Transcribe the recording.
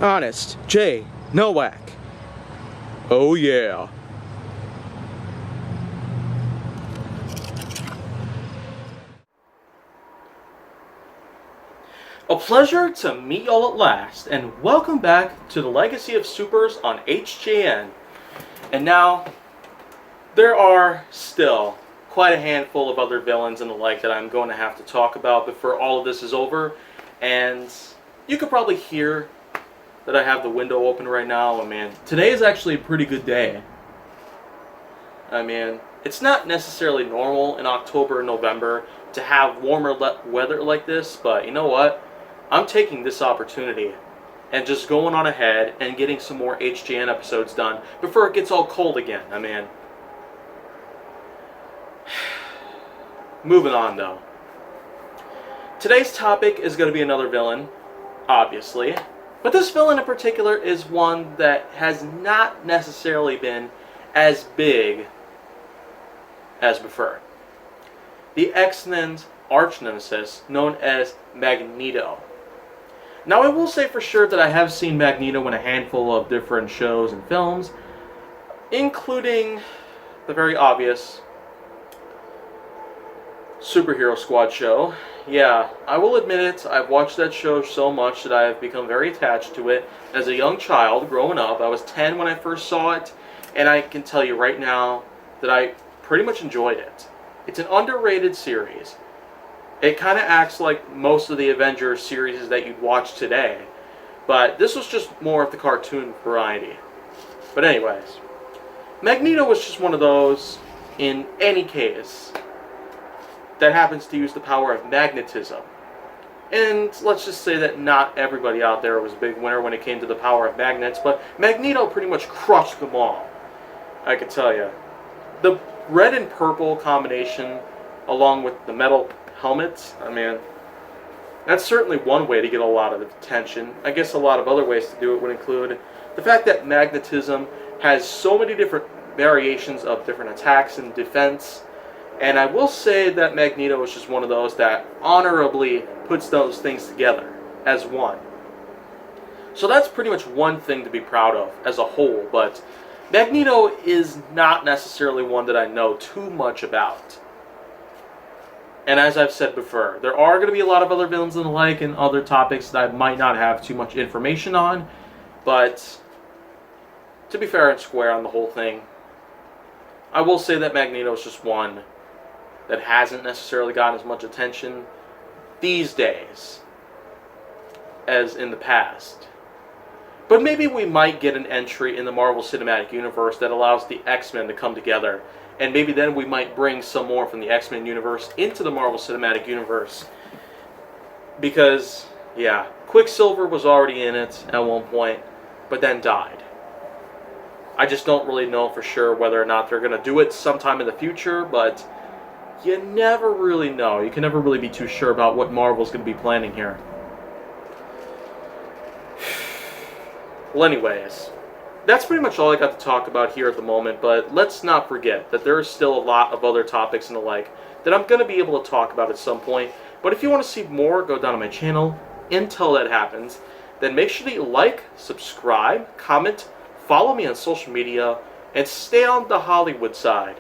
Honest J. Nowak. Oh yeah. A pleasure to meet y'all at last, and welcome back to the Legacy of Supers on HJN. And now, there are still quite a handful of other villains and the like that I'm going to have to talk about before all of this is over. And you could probably hear that I have the window open right now. Oh man, today is actually a pretty good day. I mean, it's not necessarily normal in October and November to have warmer weather like this, but you know what? I'm taking this opportunity and just going on ahead and getting some more HJN episodes done before it gets all cold again. I mean, moving on though. Today's topic is going to be another villain, obviously. But this villain in particular is one that has not necessarily been as big as before. The X-Men's arch nemesis known as Magneto. Now I will say for sure that I have seen Magneto in a handful of different shows and films, including the very obvious Superhero Squad show. Yeah, I will admit it, I've watched that show so much that I have become very attached to it. As a young child, growing up, I was 10 when I first saw it, and I can tell you right now that I pretty much enjoyed it. It's an underrated series. It kind of acts like most of the Avengers series that you'd watch today, but this was just more of the cartoon variety. But anyways, Magneto was just one of those, in any case, that happens to use the power of magnetism. And let's just say that not everybody out there was a big winner when it came to the power of magnets, but Magneto pretty much crushed them all, I can tell you. The red and purple combination, along with the metal helmets, I mean, that's certainly one way to get a lot of attention. I guess a lot of other ways to do it would include the fact that magnetism has so many different variations of different attacks and defense. And I will say that Magneto is just one of those that honorably puts those things together as one. So that's pretty much one thing to be proud of as a whole, but Magneto is not necessarily one that I know too much about. And as I've said before, there are going to be a lot of other villains and the like and other topics that I might not have too much information on, but to be fair and square on the whole thing, I will say that Magneto is just one that hasn't necessarily gotten as much attention these days as in the past. But maybe we might get an entry in the Marvel Cinematic Universe that allows the X-Men to come together, and maybe then we might bring some more from the X-Men universe into the Marvel Cinematic Universe. Because, yeah, Quicksilver was already in it at one point, but then died. I just don't really know for sure whether or not they're going to do it sometime in the future, but you never really know. You can never really be too sure about what Marvel's going to be planning here. Well, anyways, that's pretty much all I got to talk about here at the moment, but let's not forget that there is still a lot of other topics and the like that I'm going to be able to talk about at some point. But if you want to see more, go down to my channel. Until that happens, then make sure that you like, subscribe, comment, follow me on social media, and stay on the Hollywood side.